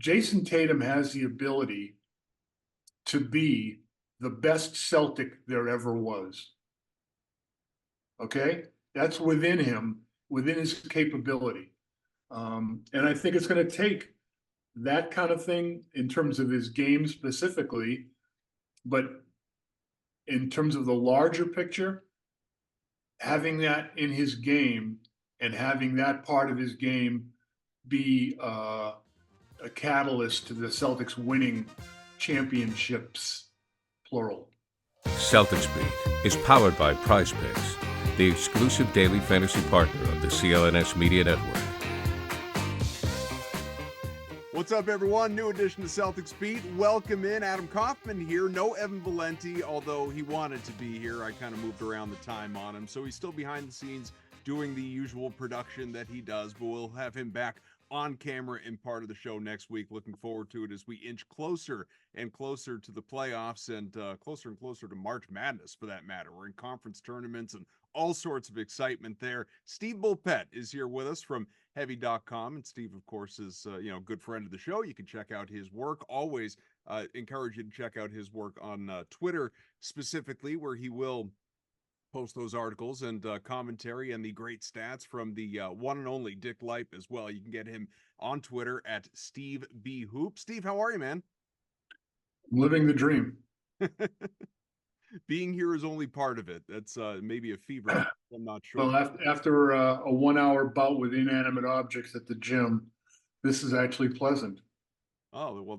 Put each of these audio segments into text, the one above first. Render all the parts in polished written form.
Jason Tatum has the ability to be the best Celtic there ever was. Okay? That's within him, within his capability. And I think it's going to take that kind of thing in terms of his game specifically, but in terms of the larger picture, having that in his game and having that part of his game be a catalyst to the Celtics winning championships, plural. Celtics Beat is powered by Prize Picks, the exclusive daily fantasy partner of the CLNS Media Network. What's up, everyone? New edition of Celtics Beat. Welcome in. Adam Kaufman here. No Evan Valenti, although he wanted to be here. I kind of moved around the time on him, so he's still behind the scenes doing the usual production that he does, but we'll have him back on camera and part of the show next week. Looking forward to it as we inch closer and closer to the playoffs and closer to March Madness, for that matter. We're in conference tournaments and all sorts of excitement there. Steve Bulpett is here with us from Heavy.com, and Steve, of course, is a good friend of the show. You can check out his work. Always encourage you to check out his work on Twitter specifically, where he will post those articles and commentary and the great stats from the one and only Dick Lipe as well. You can get him on Twitter at Steve B. Hoop. Steve, how are you, man? Living the dream. Being here is only part of it. That's maybe a fever. I'm not sure. Well, after a 1 hour bout with inanimate objects at the gym, this is actually pleasant. Oh, well,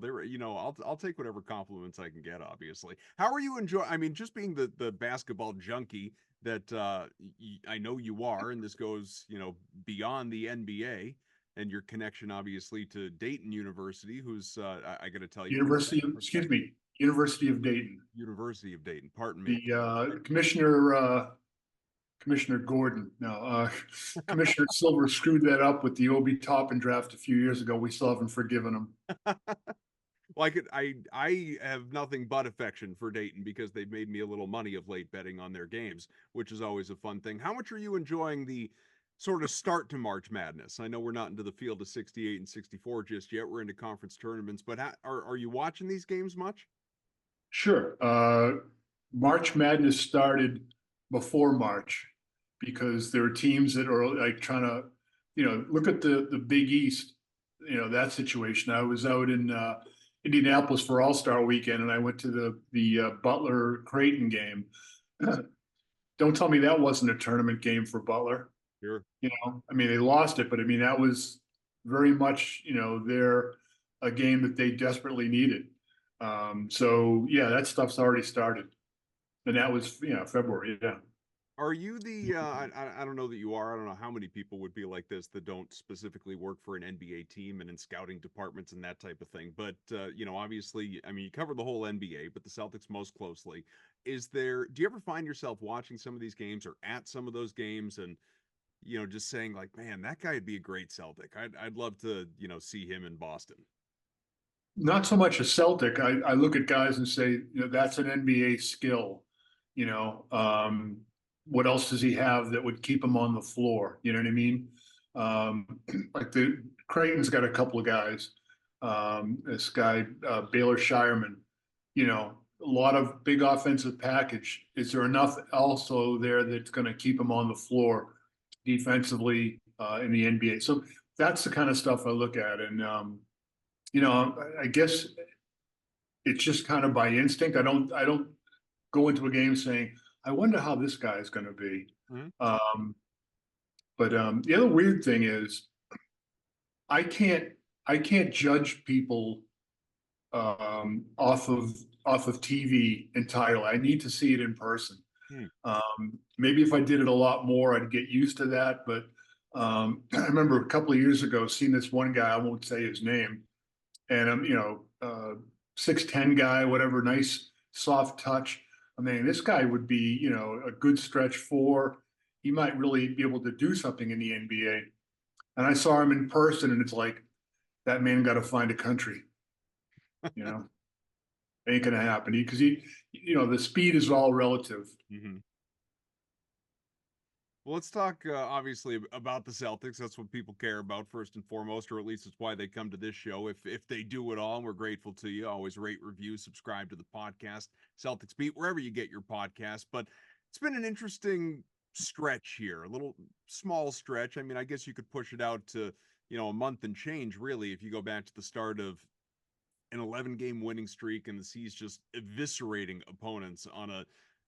I'll take whatever compliments I can get, obviously. How are you enjoying, I mean, just being the basketball junkie that I know you are, and this goes, beyond the NBA and your connection, obviously, to Dayton University, who's, I got to tell you. University of Dayton. University of Dayton, pardon me. The Commissioner Gordon. No, Commissioner Silver screwed that up with the Obi Toppin draft a few years ago. We still haven't forgiven him. Well, I have nothing but affection for Dayton because they've made me a little money of late betting on their games, which is always a fun thing. How much are you enjoying the sort of start to March Madness? I know we're not into the field of 68 and 64 just yet. We're into conference tournaments, but are you watching these games much? Sure. March Madness started before March because there are teams that are like trying to, look at the Big East, that situation. I was out in Indianapolis for All-Star Weekend, and I went to the Butler Creighton game. Don't tell me that wasn't a tournament game for Butler. Sure. I mean, they lost it, but I mean, that was very much, a game that they desperately needed. So yeah, that stuff's already started, and that was, February. Yeah. Are you I don't know that you are. I don't know how many people would be like this that don't specifically work for an NBA team and in scouting departments and that type of thing. But, obviously, I mean, you cover the whole NBA, but the Celtics most closely. Do you ever find yourself watching some of these games or at some of those games and, just saying like, man, that guy would be a great Celtic. I'd love to, see him in Boston. Not so much a Celtic. I look at guys and say, that's an NBA skill. What else does he have that would keep him on the floor? You know what I mean? Like the Creighton's got a couple of guys. This guy, Baylor Shireman, a lot of big offensive package. Is there enough also there that's going to keep him on the floor defensively in the NBA? So that's the kind of stuff I look at. And, I guess it's just kind of by instinct. I don't go into a game saying, I wonder how this guy is going to be. Mm-hmm. But the other weird thing is, I can't judge people off of TV entirely. I need to see it in person. Maybe if I did it a lot more, I'd get used to that. But I remember a couple of years ago seeing this one guy. I won't say his name, and I'm 6'10" guy, whatever, nice soft touch. I mean, this guy would be, a good stretch four. He might really be able to do something in the NBA. And I saw him in person, and it's like, that man got to find a country. Ain't gonna happen because the speed is all relative. Mm-hmm. Well, let's talk obviously about the Celtics. That's what people care about first and foremost, or at least it's why they come to this show. If they do it all, and we're grateful to you. Always rate, review, subscribe to the podcast, Celtics Beat, wherever you get your podcast. But it's been an interesting stretch here, a little small stretch. I mean, I guess you could push it out to a month and change, really, if you go back to the start of an 11-game winning streak and the C's just eviscerating opponents on a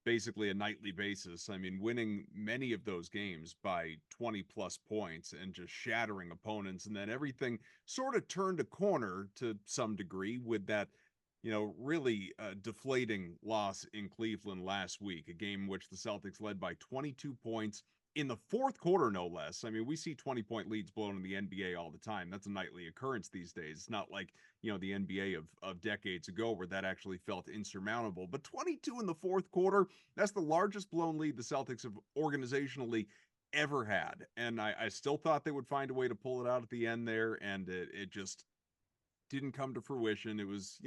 basically a nightly basis. I mean, winning many of those games by 20 plus points and just shattering opponents. And then everything sort of turned a corner to some degree with that, really deflating loss in Cleveland last week, a game in which the Celtics led by 22 points in the fourth quarter, no less. I mean, we see 20-point leads blown in the NBA all the time. That's a nightly occurrence these days. It's not like, the NBA of decades ago where that actually felt insurmountable. But 22 in the fourth quarter, that's the largest blown lead the Celtics have organizationally ever had. And I still thought they would find a way to pull it out at the end there, and it just didn't come to fruition. It was,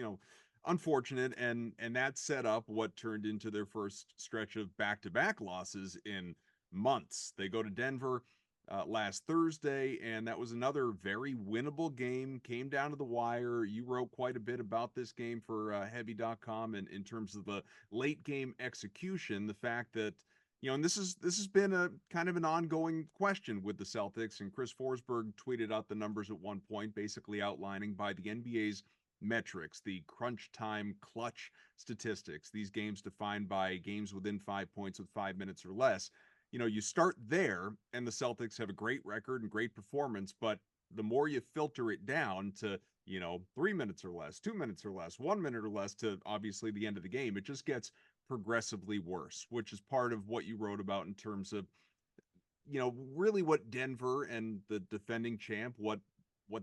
unfortunate, and that set up what turned into their first stretch of back-to-back losses in months. They go to Denver last Thursday, and that was another very winnable game. Came down to the wire. You wrote quite a bit about this game for Heavy.com, and in terms of the late game execution, the fact that and this has been a kind of an ongoing question with the Celtics. And Chris Forsberg tweeted out the numbers at one point, basically outlining by the NBA's metrics, the crunch time clutch statistics, these games defined by games within 5 points with 5 minutes or less. You start there, and the Celtics have a great record and great performance, but the more you filter it down to, 3 minutes or less, 2 minutes or less, 1 minute or less to obviously the end of the game, it just gets progressively worse, which is part of what you wrote about in terms of, really what Denver and the defending champ, what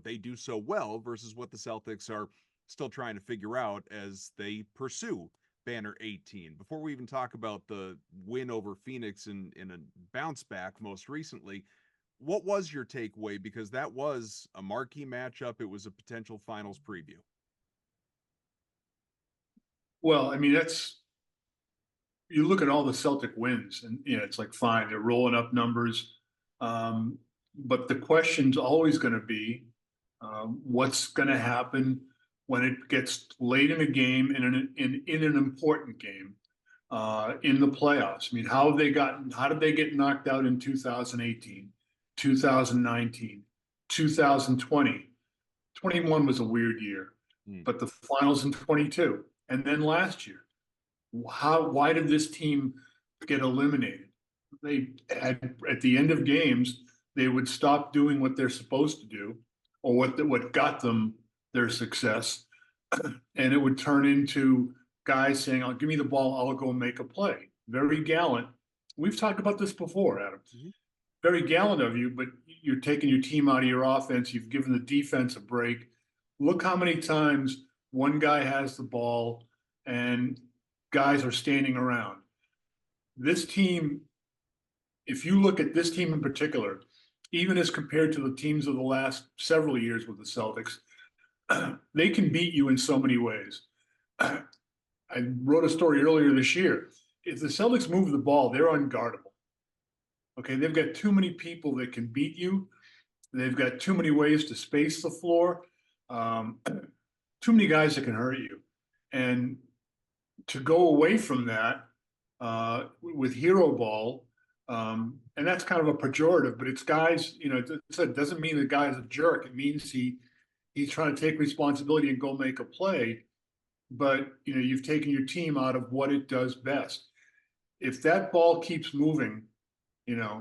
they do so well versus what the Celtics are still trying to figure out as they pursue Banner 18. Before we even talk about the win over Phoenix in a bounce back most recently, what was your takeaway? Because that was a marquee matchup. It was a potential finals preview. Well, I mean, you look at all the Celtic wins, and it's like fine, they're rolling up numbers, but the question's always going to be what's going to happen when it gets late in a game, in an important game, in the playoffs. I mean, how did they get knocked out in 2018, 2019, 2020? 21 was a weird year, but the finals in 22, and then last year. Why did this team get eliminated? They had, at the end of games, they would stop doing what they're supposed to do, or what got them their success, and it would turn into guys saying, "I'll give me the ball, I'll go make a play." Very gallant. We've talked about this before, Adam. Very gallant of you, but you're taking your team out of your offense. You've given the defense a break. Look how many times one guy has the ball and guys are standing around. This team, if you look at this team in particular, even as compared to the teams of the last several years with the Celtics, they can beat you in so many ways. I wrote a story earlier this year. If the Celtics move the ball, they're unguardable. Okay, they've got too many people that can beat you. They've got too many ways to space the floor. Too many guys that can hurt you. And to go away from that with hero ball, and that's kind of a pejorative, but it's guys, it doesn't mean the guy is a jerk. It means he's trying to take responsibility and go make a play. But, you've taken your team out of what it does best. If that ball keeps moving,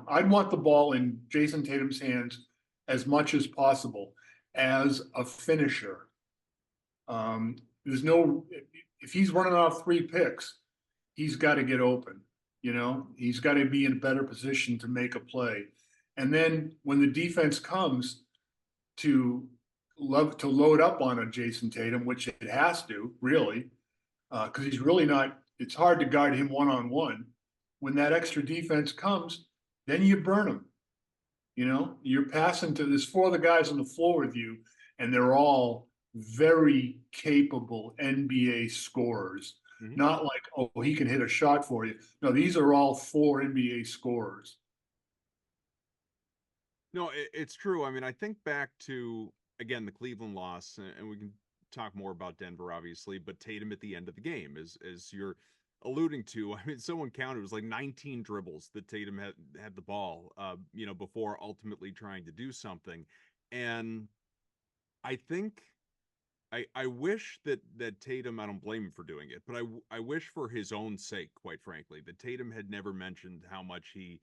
I'd want the ball in Jason Tatum's hands as much as possible as a finisher. If he's running off 3 picks, he's got to get open. He's got to be in a better position to make a play. And then when the defense comes to load up on a Jason Tatum, which it has to, really, because he's really not, it's hard to guard him one-on-one. When that extra defense comes, then you burn him. You're passing to, there's 4 of the guys on the floor with you, and they're all very capable NBA scorers. Not like, oh, he can hit a shot for you. No, these are all 4 NBA scorers. No, it's true. I mean, I think back to, again, the Cleveland loss, and we can talk more about Denver, obviously, but Tatum at the end of the game, as you're alluding to, I mean, someone counted, it was like 19 dribbles that Tatum had the ball, before ultimately trying to do something. And I think I wish that Tatum, I don't blame him for doing it, but I wish for his own sake, quite frankly, that Tatum had never mentioned how much he,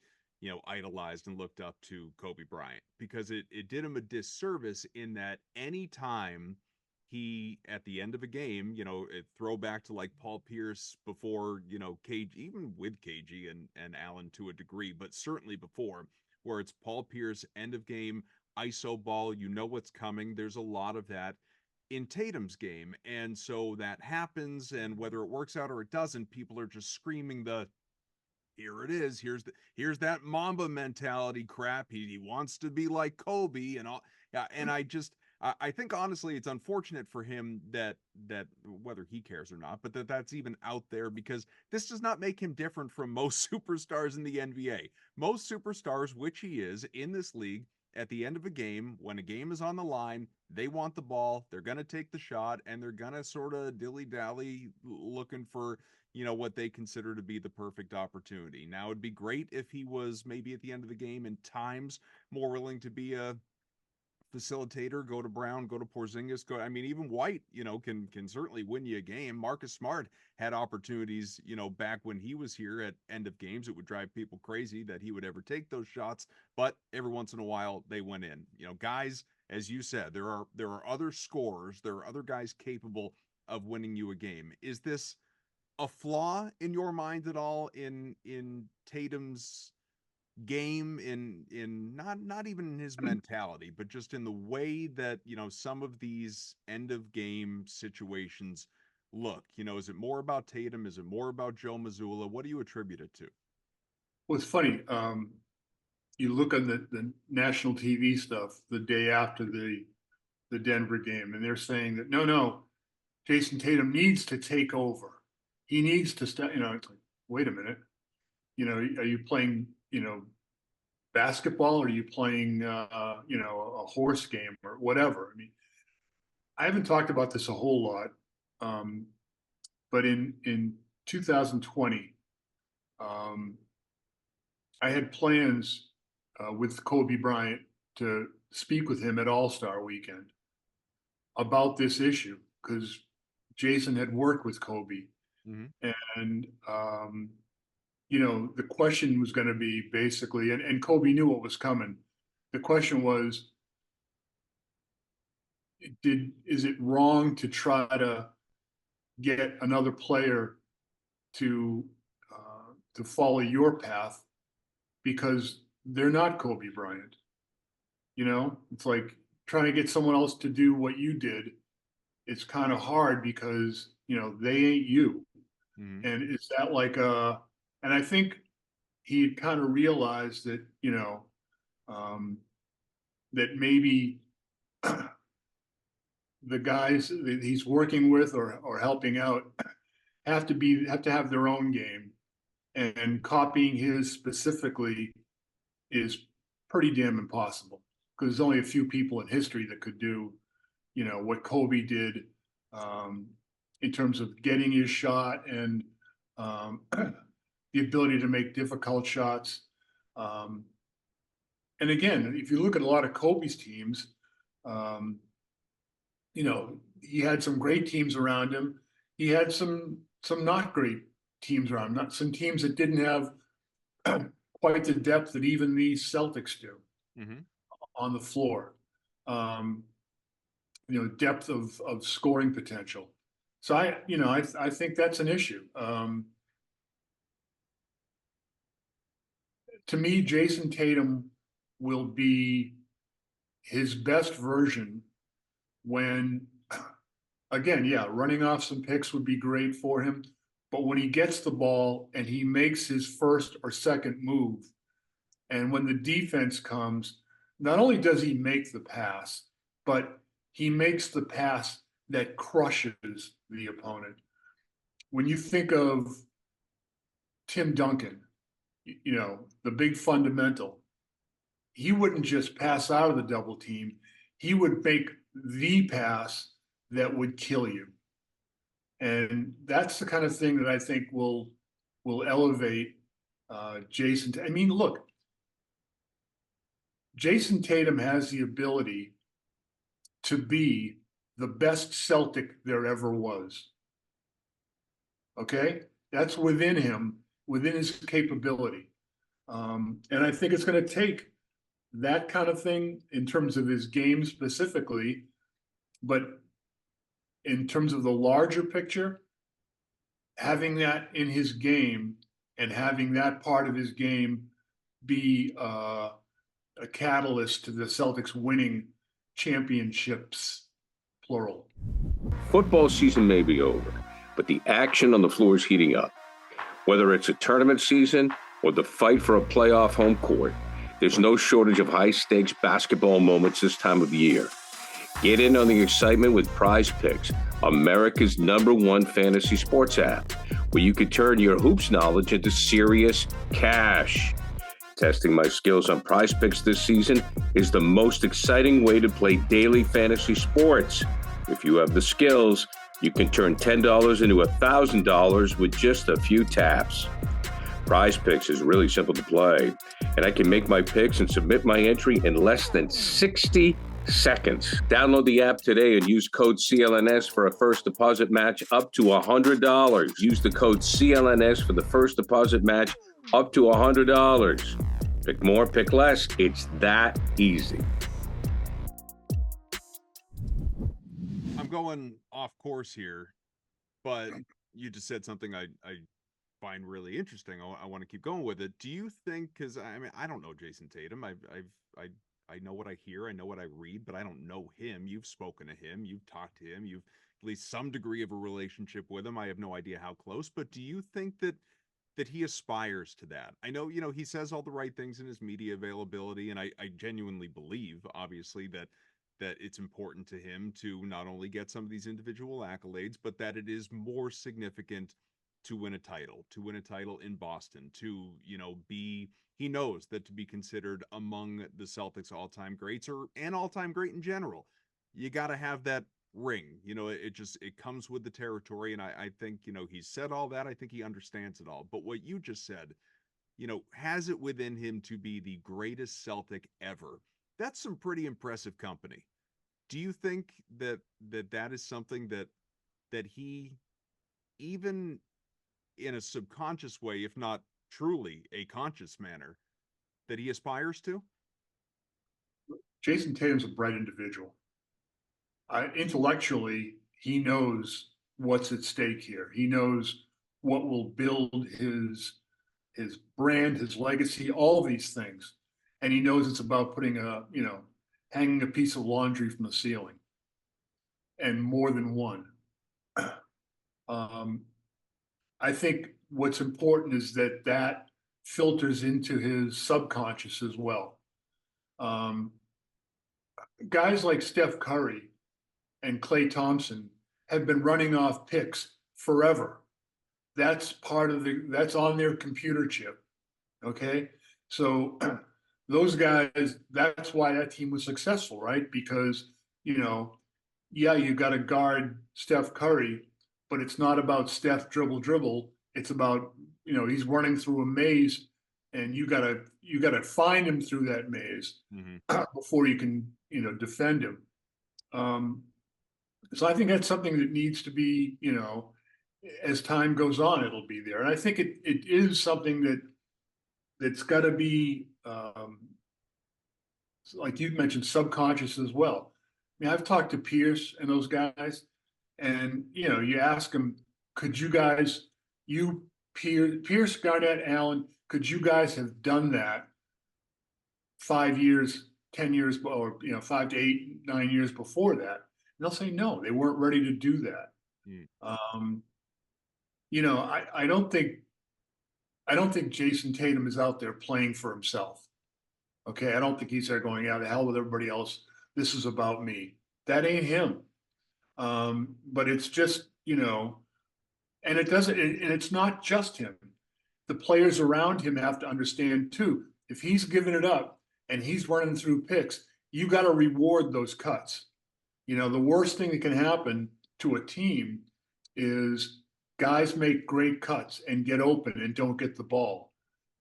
idolized and looked up to Kobe Bryant, because it did him a disservice in that any time he, at the end of a game, it throwback to like Paul Pierce before, KG, even with KG and Allen to a degree, but certainly before, where it's Paul Pierce, end of game, ISO ball, you know what's coming. There's a lot of that in Tatum's game. And so that happens, and whether it works out or it doesn't, people are just screaming the here it is. Here's that Mamba mentality crap. He wants to be like Kobe and all. Yeah, and I think honestly it's unfortunate for him that whether he cares or not, but that's even out there, because this does not make him different from most superstars in the NBA. Most superstars, which he is in this league, at the end of a game, when a game is on the line, they want the ball, they're going to take the shot, and they're going to sort of dilly-dally looking for, what they consider to be the perfect opportunity. Now, it'd be great if he was maybe at the end of the game in times more willing to be a facilitator, go to Brown, go to Porzingis, I mean, even White, can certainly win you a game. Marcus Smart had opportunities, back when he was here at end of games. It would drive people crazy that he would ever take those shots, but every once in a while they went in. Guys, as you said, there are other scorers, there are other guys capable of winning you a game. Is this a flaw in your mind at all in Tatum's game, in not even in his mentality, but just in the way that, some of these end of game situations look? Is it more about Tatum? Is it more about Joe Mazzulla? What do you attribute it to? Well, it's funny. You look on the national TV stuff the day after the Denver game, and they're saying that no, Jason Tatum needs to take over. He needs to start. It's like, wait a minute. Are you playing basketball? Or are you playing a horse game or whatever? I mean, I haven't talked about this a whole lot, but in 2020, um, I had plans with Kobe Bryant to speak with him at All-Star Weekend about this issue, because Jason had worked with Kobe, Mm-hmm. and the question was going to be basically, and Kobe knew what was coming. The question was, is it wrong to try to get another player to follow your path because they're not Kobe Bryant? It's like trying to get someone else to do what you did. It's kind of hard because they ain't you. Mm-hmm. And is that like and I think he had kind of realized that um, that maybe the guys that he's working with or helping out have to have their own game, and copying his specifically is pretty damn impossible, because there's only a few people in history that could do what Kobe did, um, in terms of getting his shot and the ability to make difficult shots. Um, and again, if you look at a lot of Kobe's teams, um, he had some great teams around him. He had some not great teams around him, not some teams that didn't have quite the depth that even the Celtics do Mm-hmm. on the floor. Um, depth of scoring potential. So I think that's an issue. To me, Jason Tatum will be his best version when, again, yeah, running off some picks would be great for him. But when he gets the ball and he makes his first or second move, and when the defense comes, not only does he make the pass, but he makes the pass that crushes the opponent. When you think of Tim Duncan, the big fundamental, he wouldn't just pass out of the double team. He would make the pass that would kill you. And that's the kind of thing that I think will elevate Jason. I mean, look, Jason Tatum has the ability to be the best Celtic there ever was. Okay? That's within him, within his capability. And I think it's going to take that kind of thing in terms of his game specifically, but in terms of the larger picture, having that in his game and having that part of his game be a catalyst to the Celtics winning championships, plural. Football season may be over, but the action on the floor is heating up. Whether it's a tournament season or the fight for a playoff home court, there's no shortage of high-stakes basketball moments this time of year. Get in on the excitement with Prize Picks, America's #1 fantasy sports app, where you can turn your hoops knowledge into serious cash. Testing my skills on Prize Picks this season is the most exciting way to play daily fantasy sports. If you have the skills, you can turn $10 into $1,000 with just a few taps. Prize Picks is really simple to play, and I can make my picks and submit my entry in less than 60 seconds. Download the app today and use code CLNS for a first deposit match up to $100. Use the code CLNS for the first deposit match up to $100. Pick more, pick less. It's that easy. I'm going off course here, but you just said something I find really interesting. I want to keep going with it. Do you think, because I mean, I don't know Jason Tatum. I know what I hear, I know what I read, but I don't know him. You've spoken to him, you've talked to him, you've at least some degree of a relationship with him. I have no idea how close, but do you think that he aspires to that? I know, he says all the right things in his media availability, and I genuinely believe, obviously, that it's important to him to not only get some of these individual accolades, but that it is more significant to win a title in Boston, to, he knows that to be considered among the Celtics all-time greats, or an all-time great in general, you got to have that ring. It comes with the territory. And I think, he's said all that. I think he understands it all. But what you just said, has it within him to be the greatest Celtic ever? That's some pretty impressive company. Do you think that is something that he, even in a subconscious way, if not truly a conscious manner, that he aspires to? Jason Tatum's a bright individual. Intellectually, he knows what's at stake here. He knows what will build his brand, his legacy, all these things. And he knows it's about hanging a piece of laundry from the ceiling, and more than one. I think what's important is that filters into his subconscious as well. Guys like Steph Curry and Klay Thompson have been running off picks forever. That's that's on their computer chip. Okay. So those guys, that's why that team was successful, right? Because, you got to guard Steph Curry, but it's not about Steph dribble. It's about, he's running through a maze, and you gotta find him through that maze before you can, defend him. So I think that's something that needs to be, as time goes on, it'll be there. And I think it is something that's got to be, like you mentioned, subconscious as well. I mean, I've talked to Pierce and those guys, and you ask them, could you guys, Pierce, Garnett, Allen, could you guys have done that 5 years, 10 years, or 5 to 8, 9 years before that? And they'll say no, they weren't ready to do that. I don't think Jason Tatum is out there playing for himself. Okay, I don't think he's there going, the hell with everybody else. This is about me. That ain't him. But it's just, and it's not just him. The players around him have to understand too. If he's giving it up and he's running through picks, you got to reward those cuts. You know, the worst thing that can happen to a team is guys make great cuts and get open and don't get the ball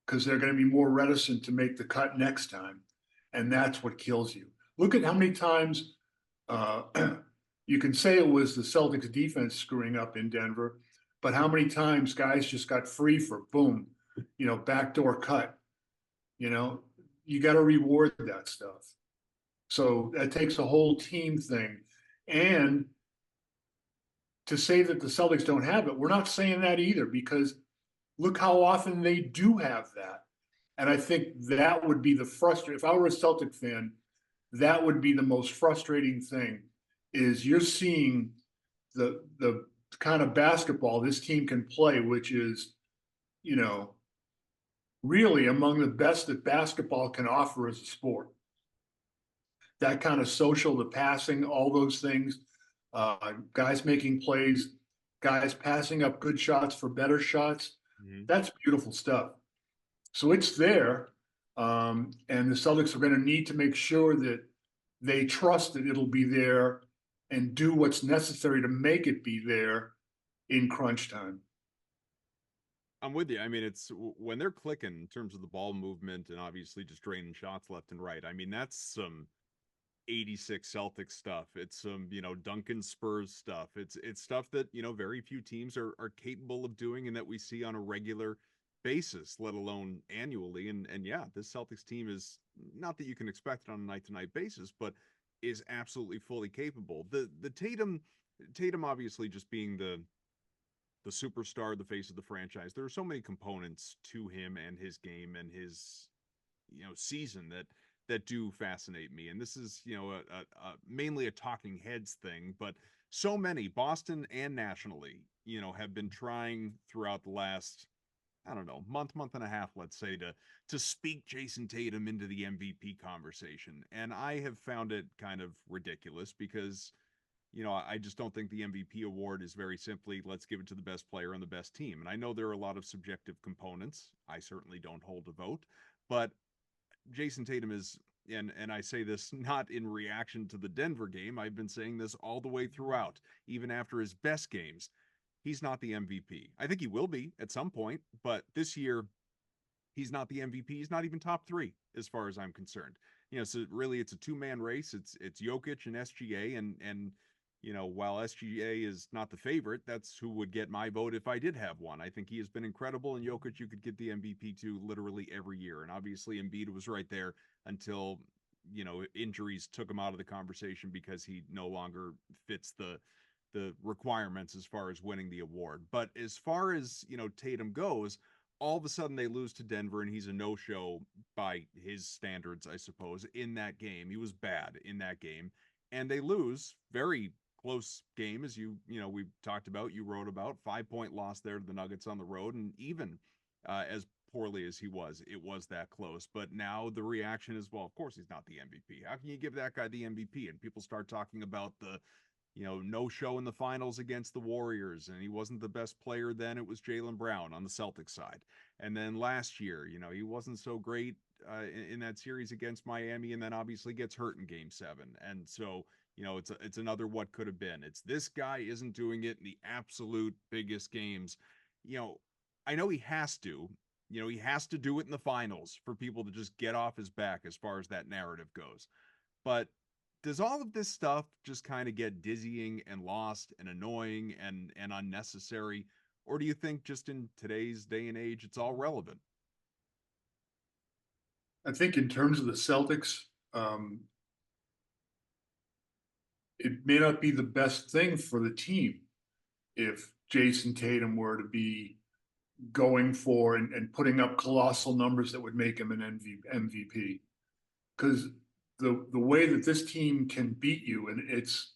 because they're going to be more reticent to make the cut next time. And that's what kills you. Look at how many times you can say it was the Celtics defense screwing up in Denver, but how many times guys just got free for boom, you know, backdoor cut. You know, you got to reward that stuff. So that takes a whole team thing. And to say that the Celtics don't have it, we're not saying that either, because look how often they do have that. And I think that would be the frustrating, if I were a Celtic fan, that would be the most frustrating thing, is you're seeing the kind of basketball this team can play, which is, you know, really among the best that basketball can offer as a sport. That kind of social, the passing, all those things, guys making plays, guys passing up good shots for better shots. Mm-hmm. That's beautiful stuff. So it's there. And the Celtics are going to need to make sure that they trust that it'll be there and do what's necessary to make it be there in crunch time. I'm with you. I mean, it's when they're clicking in terms of the ball movement and obviously just draining shots left and right. I mean, that's some 86 Celtics stuff. It's some, you know, Duncan Spurs stuff. It's stuff that, you know, very few teams are capable of doing and that we see on a regular basis, let alone annually. And yeah, this Celtics team is, not that you can expect it on a night-to-night basis, but is absolutely fully capable. The Tatum obviously just being the superstar, the face of the franchise. There are so many components to him and his game and his, you know, season that do fascinate me. And this is, you know, mainly a talking heads thing, but so many, Boston and nationally, you know, have been trying throughout the last, I don't know, month and a half, let's say, to speak Jason Tatum into the MVP conversation. And I have found it kind of ridiculous because, you know, I just don't think the MVP award is very simply, let's give it to the best player on the best team. And I know there are a lot of subjective components. I certainly don't hold a vote, but Jason Tatum is, and I say this not in reaction to the Denver game. I've been saying this all the way throughout, even after his best games. He's not the MVP. I think he will be at some point, but this year, he's not the MVP. He's not even top 3 as far as I'm concerned. You know, so really it's a 2-man race. It's Jokic and SGA, and you know, while SGA is not the favorite, that's who would get my vote if I did have one. I think he has been incredible, and Jokic you could get the MVP to literally every year. And obviously Embiid was right there until, you know, injuries took him out of the conversation because he no longer fits the requirements as far as winning the award. But as far as, you know, Tatum goes, all of a sudden they lose to Denver, and he's a no-show by his standards, I suppose, in that game. He was bad in that game. And they lose, very close game, as you know, we've talked about, you wrote about, 5-point loss there to the Nuggets on the road. And even as poorly as he was, it was that close. But now the reaction is, well, of course he's not the MVP. How can you give that guy the MVP? And people start talking about the, you know, no-show in the finals against the Warriors, and he wasn't the best player then. It was Jaylen Brown on the Celtics side. And then last year, you know, he wasn't so great in that series against Miami, and then obviously gets hurt in Game 7. And so, you know, it's another what could have been. It's this guy isn't doing it in the absolute biggest games. You know, I know he has to. You know, he has to do it in the finals for people to just get off his back as far as that narrative goes. But does all of this stuff just kind of get dizzying and lost and annoying and unnecessary? Or do you think just in today's day and age, it's all relevant? I think in terms of the Celtics, it may not be the best thing for the team if Jason Tatum were to be going for and putting up colossal numbers that would make him an MVP. Because the way that this team can beat you, and its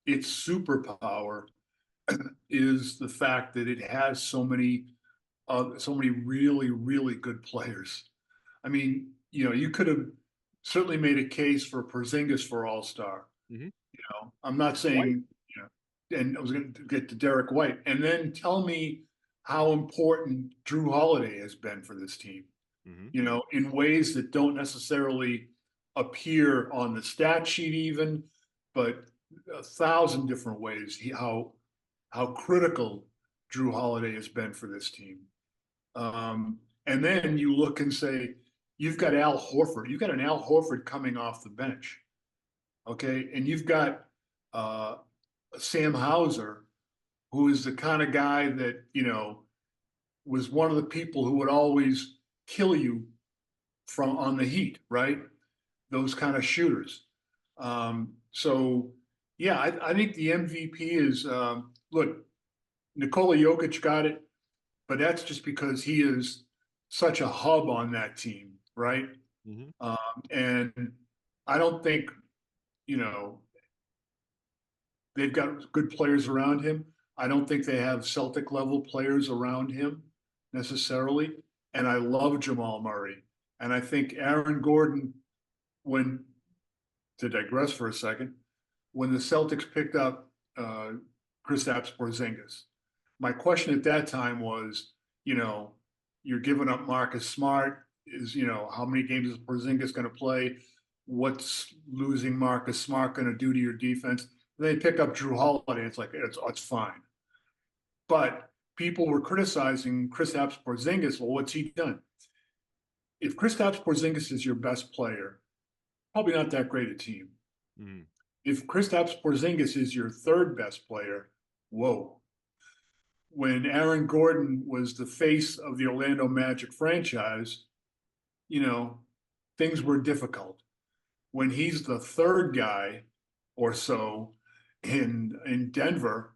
superpower is the fact that it has so many really, really good players. I mean, you know, you could have certainly made a case for Porzingis for All-Star. Mm-hmm. You know, I'm not saying, you know, and I was going to get to Derek White, and then tell me how important Drew Holiday has been for this team. Mm-hmm. You know, in ways that don't necessarily appear on the stat sheet even, but 1,000 different ways how critical Drew Holiday has been for this team. And then you look and say, you've got Al Horford. You've got an Al Horford coming off the bench, okay? And you've got Sam Hauser, who is the kind of guy that, was one of the people who would always kill you from on the Heat, right? Those kind of shooters. So, yeah, I think the MVP is look, Nikola Jokic got it, but that's just because he is such a hub on that team, right? Mm-hmm. And I don't think, they've got good players around him. I don't think they have Celtic level players around him necessarily. And I love Jamal Murray. And I think Aaron Gordon, when to digress for a second, when the Celtics picked up Kristaps Porzingis, my question at that time was, you're giving up Marcus Smart. How many games is Porzingis going to play? What's losing Marcus Smart going to do to your defense? They pick up Drew Holiday. It's like it's fine. But people were criticizing Kristaps Porzingis. Well, what's he done? If Kristaps Porzingis is your best player, probably not that great a team. Mm-hmm. If Kristaps Porzingis is your third best player, whoa. When Aaron Gordon was the face of the Orlando Magic franchise, things were difficult. When he's the third guy or so in Denver,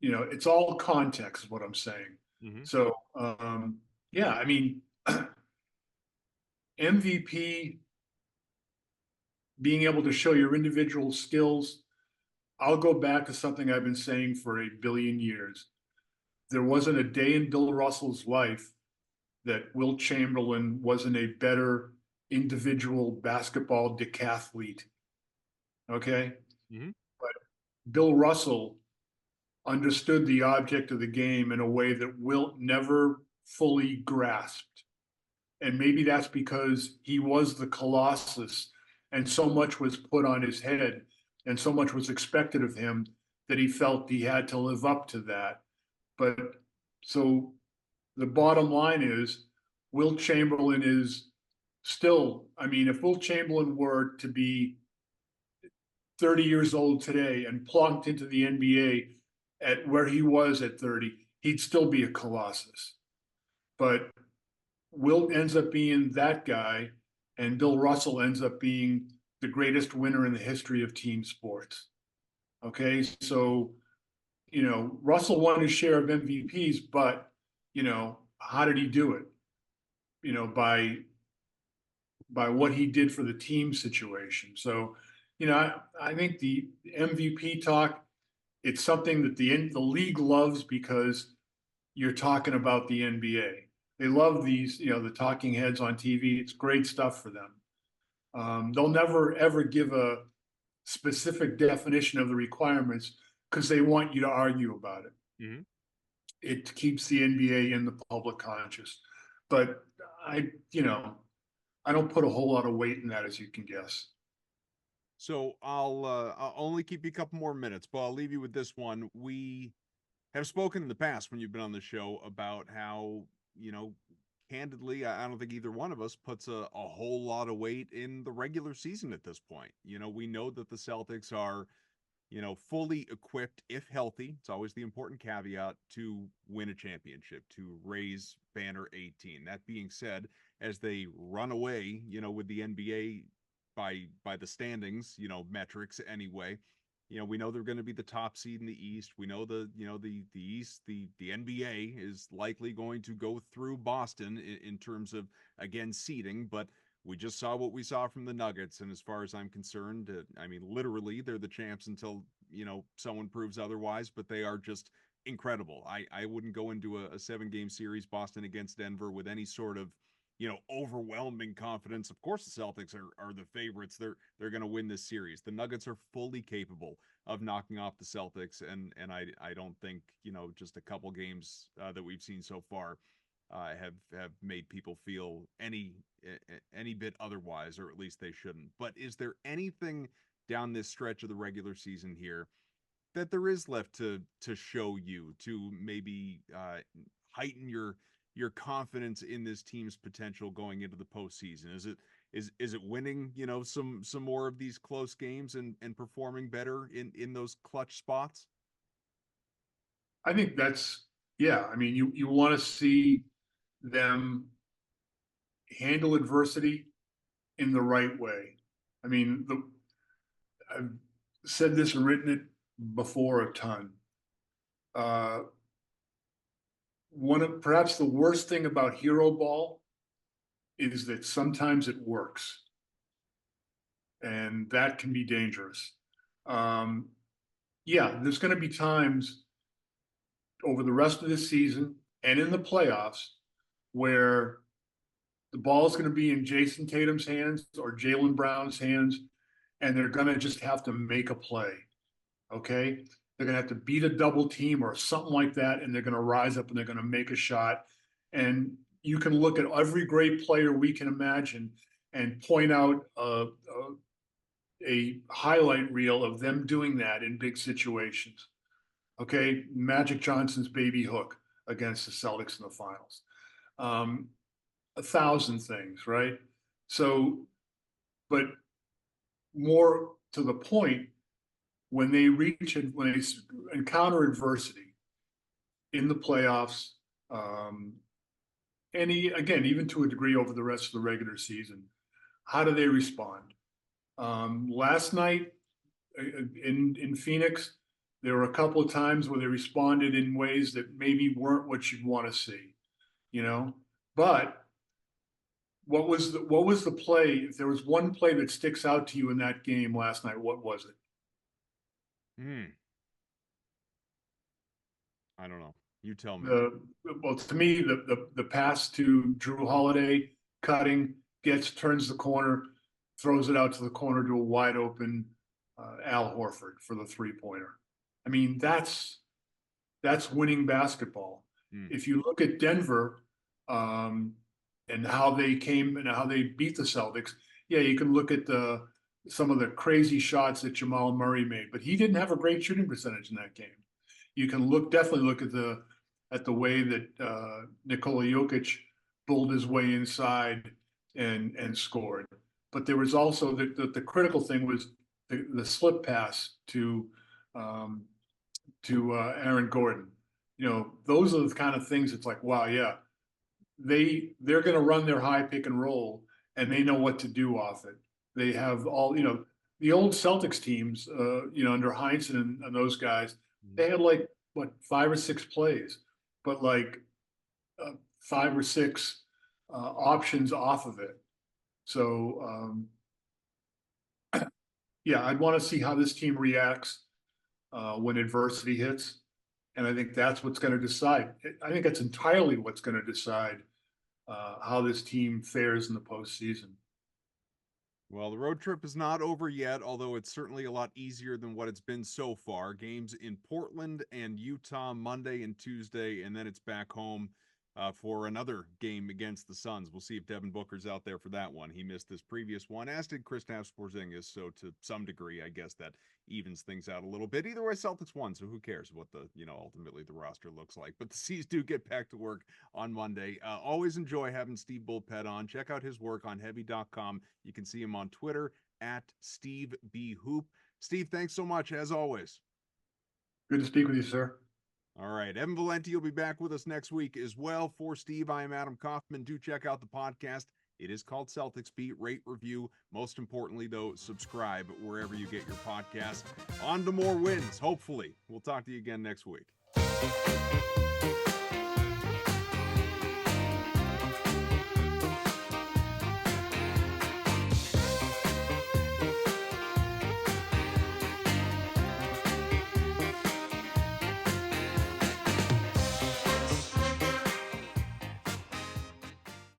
it's all context is what I'm saying. Mm-hmm. So, yeah, I mean, MVP, being able to show your individual skills. I'll go back to something I've been saying for a billion years. There wasn't a day in Bill Russell's life that Wilt Chamberlain wasn't a better individual basketball decathlete. Okay? Mm-hmm. But Bill Russell understood the object of the game in a way that Wilt never fully grasped. And maybe that's because he was the Colossus and so much was put on his head and so much was expected of him that he felt he had to live up to that. But so the bottom line is Wilt Chamberlain is still, I mean, if Wilt Chamberlain were to be 30 years old today and plunked into the NBA at where he was at 30, he'd still be a Colossus. But Wilt ends up being that guy, and Bill Russell ends up being the greatest winner in the history of team sports. Okay, so Russell won his share of MVPs, but how did he do it? By what he did for the team situation. So, I think the MVP talk, it's something that the league loves because you're talking about the NBA. They love these, the talking heads on TV. It's great stuff for them. They'll never ever give a specific definition of the requirements because they want you to argue about it. Mm-hmm. It keeps the NBA in the public conscious. But I don't put a whole lot of weight in that, as you can guess. So I'll only keep you a couple more minutes, but I'll leave you with this one. We have spoken in the past when you've been on the show about how, candidly, I don't think either one of us puts a whole lot of weight in the regular season at this point. We know that the Celtics are, fully equipped, if healthy. It's always the important caveat to win a championship, to raise banner 18. That being said, as they run away, with the NBA by the standings, metrics anyway, we know they're going to be the top seed in the East. We know the East, the NBA is likely going to go through Boston in terms of, again, seeding, but we just saw what we saw from the Nuggets, and as far as I'm concerned, I mean, literally, they're the champs until, someone proves otherwise, but they are just incredible. I wouldn't go into a 7-game series, Boston against Denver, with any sort of, overwhelming confidence. Of course, the Celtics are the favorites. They're going to win this series. The Nuggets are fully capable of knocking off the Celtics, and I don't think, just a couple games that we've seen so far have made people feel any bit otherwise, or at least they shouldn't. But is there anything down this stretch of the regular season here that there is left to show you, to maybe heighten your confidence in this team's potential going into the postseason? Is it winning, some more of these close games and performing better in those clutch spots? I think yeah. I mean, you want to see them handle adversity in the right way. I mean, I've said this and written it before a ton. Perhaps the worst thing about hero ball is that sometimes it works, and that can be dangerous. Yeah, there's going to be times over the rest of the season and in the playoffs where the ball is going to be in Jason Tatum's hands or Jaylen Brown's hands, and they're going to just have to make a play. Okay. They're going to have to beat a double team or something like that, and they're going to rise up and they're going to make a shot. And you can look at every great player we can imagine and point out a highlight reel of them doing that in big situations. Okay. Magic Johnson's baby hook against the Celtics in the finals. 1,000 things, right? So, but more to the point, when they encounter adversity in the playoffs, and even to a degree over the rest of the regular season, how do they respond? Last night in Phoenix, there were a couple of times where they responded in ways that maybe weren't what you'd want to see, but what was the play? If there was one play that sticks out to you in that game last night, what was it? I don't know. You tell me. Well, to me, the pass to Drew Holiday, cutting, turns the corner, throws it out to the corner to a wide open Al Horford for the 3-pointer. I mean, that's winning basketball. If you look at Denver and how they came and how they beat the Celtics, yeah, you can look at some of the crazy shots that Jamal Murray made, but he didn't have a great shooting percentage in that game. You can definitely look at the way that Nikola Jokic bulled his way inside and scored. But there was also the critical thing was the slip pass to Aaron Gordon. Those are the kind of things it's like, wow, yeah, they're going to run their high pick and roll, and they know what to do off it. They have all, the old Celtics teams, under Heinz and those guys, they had 5 or 6 plays, but 5 or 6 options off of it. So, yeah, I'd want to see how this team reacts when adversity hits. And I think that's what's going to decide. I think that's entirely what's going to decide how this team fares in the postseason. Well, the road trip is not over yet, although it's certainly a lot easier than what it's been so far. Games in Portland and Utah Monday and Tuesday, and then it's back home for another game against the Suns. We'll see if Devin Booker's out there for that one. He missed this previous one, as did Kristaps Porzingis, so to some degree, I guess that evens things out a little bit. Either way, Celtics won, so who cares what ultimately the roster looks like. But the C's do get back to work on Monday. Always enjoy having Steve Bulpett on. Check out his work on heavy.com. You can see him on Twitter at Steve B. Hoop. Steve, thanks so much, as always. Good to speak with you, sir. All right. Evan Valenti will be back with us next week as well. For Steve, I am Adam Kaufman. Do check out the podcast. It is called Celtics Beat. Rate, review. Most importantly, though, subscribe wherever you get your podcast. On to more wins, hopefully. We'll talk to you again next week.